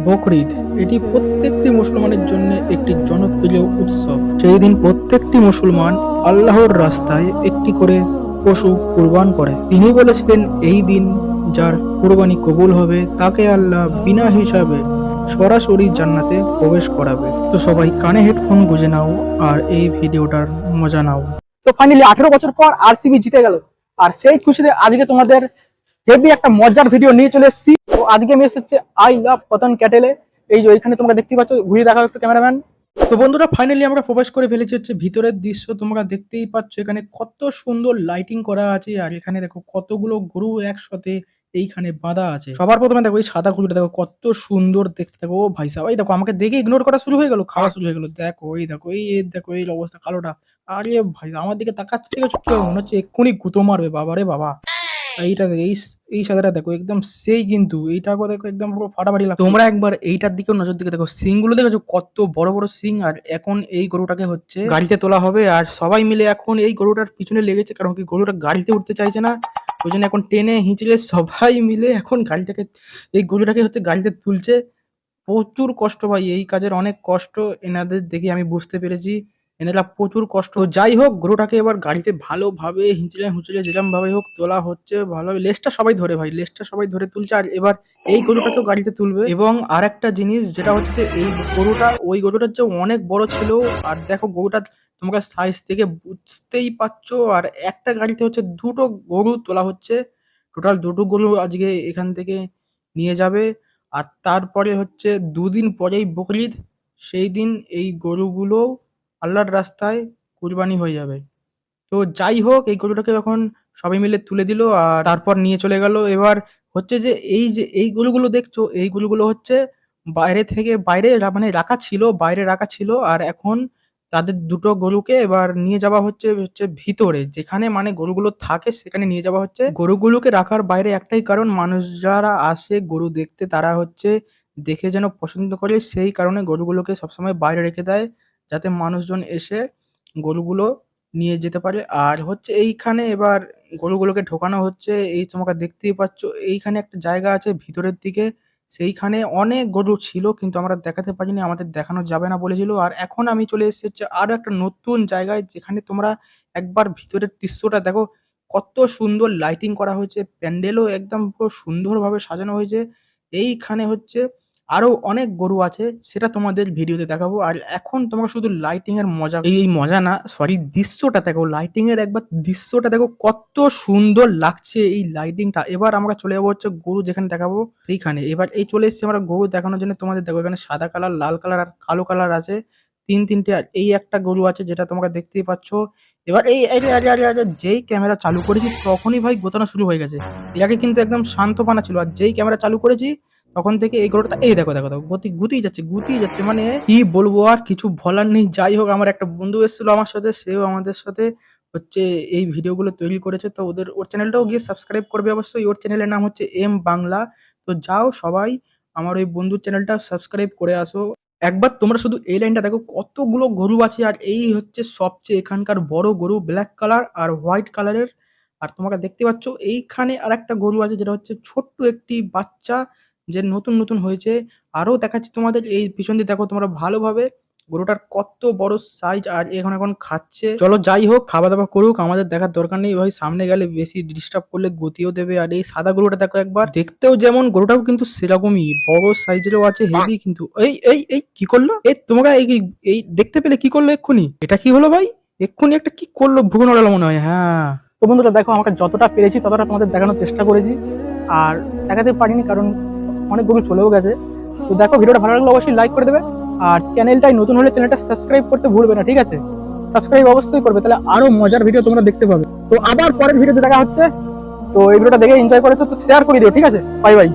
বকরিদ এটি প্রত্যেকটি মুসলমানের জন্য একটি জনপ্রিয় উৎসব। সেই দিন প্রত্যেকটি মুসলমান আল্লাহর রাস্তায় একটি করে পশু কুরবান করে। তিনি বলেছিলেন, এই দিন যার কুরবানি কবুল হবে তাকে আল্লাহ বিনা হিসাবে সরাসরি জান্নাতে প্রবেশ করাবে। তো সবাই কানে হেডফোন গুঁজে নাও আর এই ভিডিওটার মজা নাও। তো ফাইনালি 18 বছর পর আরসিবি জিতে গেল, আর সেই খুশিতে আজকে তোমাদের হেভি একটা মজার ভিডিও নিয়ে চলে এসেছি। তো আজকে আমি এসেছি আই লাভ পতন ক্যাটেলে। এই যে এখানে তোমরা দেখতে পাচ্ছ, ঘুরিয়ে দেখাও একটু ক্যামেরাম্যান। তো বন্ধুরা, ফাইনালি আমরা প্রবেশ করে ফেলেছি হচ্ছে ভিতরের দৃশ্য। তোমরা দেখতেই পাচ্ছ এখানে কত সুন্দর লাইটিং করা আছে, আর এখানে দেখো কতগুলো গরু একসাথে এইখানে বাঁধা আছে। সবার প্রথমে দেখো এই সাদা গরুটা দেখো কত সুন্দর দেখতে। দেখো ও ভাই সাহেব, এই দেখো আমাকে দেখে ইগনোর করা শুরু হয়ে গেল, খাওয়া শুরু হয়ে গেল। দেখো এই দেখো এই দেখো এই অবস্থা কালোটা। আরে ভাই আমার দিকে তাকাচ্ছে, দেখো কি মনে হচ্ছে এক্ষুনি গুঁতো মারবে। বাবা রে বাবা, এইটা দেখো এই সাদাটা দেখো একদম সেই, কিন্তু এইটাকে দেখো একদম পুরো ফাটাফাটি লাগছে। তোমরা একবার এইটার দিকেও নজর দিকে দেখো, সিং গুলো দেখেছো কত বড় বড় সিং। আর এখন এই গরুটাকে হচ্ছে গাড়িতে তোলা হবে, আর সবাই মিলে এখন এই গরুটার পিছনে লেগেছে, কারণ কি গরুটা গাড়িতে উঠতে চাইছে না। ওই জন্য এখন টেনে হিঁচড়ে সবাই মিলে এখন গাড়িটাকে, এই গরুটাকে হচ্ছে গাড়িতে তুলছে। প্রচুর কষ্ট ভাই, এই কাজের অনেক কষ্ট এনাদের দেখে আমি বুঝতে পেরেছি। এনারা প্রচুর কষ্ট। যাই হোক, গরুটাকে এবার গাড়িতে ভালোভাবে হিঁচড়ে হুঁচড়ে যেরকম ভাবে হোক তোলা হচ্ছে ভালোভাবে। লেজটা সবাই ধরে ভাই, লেজটা সবাই ধরে তুলছে। আর এবার এই গরুটাকেও গাড়িতে তুলবে। এবং আর একটা জিনিস যেটা হচ্ছে যে এই গরুটা ওই গরুটার চেয়ে অনেক বড় ছিল। আর দেখো গরুটা তোমাকে সাইজ থেকে বুঝতেই পারছো। আর একটা গাড়িতে হচ্ছে দুটো গরু তোলা হচ্ছে। টোটাল দুটো গরু আজকে এখান থেকে নিয়ে যাবে। আর তারপরে হচ্ছে দুদিন পরেই বকরিদ, সেই দিন এই গরুগুলো আল্লাহর রাস্তায় কুরবানি হয়ে যাবে। তো যাই হোক, এই গরুটাকে এখন সবাই মিলে তুলে দিল আর তারপর নিয়ে চলে গেল। এবার হচ্ছে যে এই গরুগুলো দেখছো, এই গরুগুলো হচ্ছে বাইরে থেকে মানে বাইরে রাখা ছিল। আর এখন তাদের দুটো গরুকে এবার নিয়ে যাওয়া হচ্ছে হচ্ছে ভিতরে, যেখানে মানে গরুগুলো থাকে সেখানে নিয়ে যাওয়া হচ্ছে। গরুগুলোকে রাখার বাইরে একটাই কারণ, মানুষ যারা আসে গরু দেখতে তারা হচ্ছে দেখে যেন পছন্দ করে, সেই কারণে গরুগুলোকে সবসময় বাইরে রেখে দেয়, যাতে মানুষজন এসে গরুগুলো নিয়ে যেতে পারে। আর হচ্ছে এইখানে এবার গরুগুলোকে ঢোকানো হচ্ছে। এই তোমরা দেখতেই পাচ্ছ এইখানে একটা জায়গা আছে ভিতরের দিকে, সেইখানে অনেক গরু ছিল কিন্তু আমরা দেখাতে পারিনি, আমাদের দেখানো যাবে না বলেছিল। আর এখন আমি চলে এসেছি হচ্ছে আরো একটা নতুন জায়গায়, যেখানে তোমরা একবার ভিতরের দৃশ্যটা দেখো, কত সুন্দর লাইটিং করা হয়েছে, প্যান্ডেলও একদম পুরো সুন্দরভাবে সাজানো হয়েছে। এইখানে হচ্ছে আরো অনেক গরু আছে, সেটা তোমাদের ভিডিওতে দেখাবো। আর এখন তোমরা শুধু লাইটিং এর মজা, এই মজা না সরি, দৃশ্যটা দেখো, লাইটিং এর একবার দৃশ্যটা দেখো কত সুন্দর লাগছে এই লাইটিংটা। এবার আমরা চলে যাবো হচ্ছে গরু যেখানে দেখাবো সেইখানে। এবার এই চলে এসেছি আমরা গরু দেখানোর জন্য। তোমাদের দেখো এখানে সাদা কালার, লাল কালার আর কালো কালার আছে তিনটে। আর এই একটা গরু আছে যেটা তোমরা দেখতেই পাচ্ছ। এবার এই আরে আরে আরে আরে, যেই ক্যামেরা চালু করেছি তখনই ভাই গোতানো শুরু হয়ে গেছে। এর আগে কিন্তু একদম শান্তপানা ছিল, আর যেই ক্যামেরা চালু করেছি তখন থেকে এই গরুটা, এই দেখো দেখো দেখো গুতিই যাচ্ছে, মানে কি বলবো, আর কিছু বলার নেই। যাই হোক, আমার একটা বন্ধু এসেছিল আমার সাথে, সেও আমাদের সাথে হচ্ছে এই ভিডিওগুলো তৈরি করেছে। তো ওর চ্যানেলটাও গিয়ে সাবস্ক্রাইব করবে অবশ্যই। ওর চ্যানেলের নাম হচ্ছে এম বাংলা। তো যাও সবাই আমার ওই বন্ধুর চ্যানেলটা সাবস্ক্রাইব করে আসো। একবার তোমরা শুধু এই লাইনটা দেখো, কতগুলো গরু আছে। আর এই হচ্ছে সবচেয়ে এখানকার বড় গরু, ব্ল্যাক কালার আর হোয়াইট কালারের। আর তোমরা দেখতে পাচ্ছ এইখানে আর একটা গরু আছে যেটা হচ্ছে ছোট্ট একটি বাচ্চা, যে নতুন হয়েছে। আরো দেখাচ্ছি তোমাদের, এই পিছন দিয়ে দেখো তোমরা ভালোভাবে গরুটার কত বড় সাইজ। আর এখন খাচ্ছে। চলো যাই হোক, খাওয়া দাওয়া করুক, আমাদের দেখার দরকার নেই ভাই। সামনে গেলে বেশি ডিস্টার্ব করলে গতিও দেবে। আর এই সাদা গরুটা দেখো একবার, দেখতেও যেমন, গরুটাও কিন্তু সেরকমই বড় সাইজেরও আছে, হেভি কিন্তু। এই এই এই কি করলো এই তোমরা, এই দেখতে পেলে কি করলো এক্ষুনি? এটা কি হলো ভাই? এক্ষুনি একটা কি করলো, ভুগুন ওড়ালো মনে হয়। হ্যাঁ, তো বন্ধুরা দেখো, আমাকে যতটা পেরেছি ততটা তোমাদের দেখানোর চেষ্টা করেছি, আর দেখাতে পারিনি কারণ অনেক গরু চলেও গেছে। তো দেখো, ভিডিওটা ভালো লাগলে অবশ্যই লাইক করে দেবে, আর চ্যানেলটাই নতুন হলে চ্যানেলটা সাবস্ক্রাইব করতে ভুলবে না, ঠিক আছে? সাবস্ক্রাইব অবশ্যই করবে, তাহলে আরো মজার ভিডিও তোমরা দেখতে পাবে। তো আবার পরের ভিডিওতে দেখা হচ্ছে। তো এই ভিডিওটা দেখে এনজয় করেছো তো শেয়ার করে দিও, ঠিক আছে? Bye bye.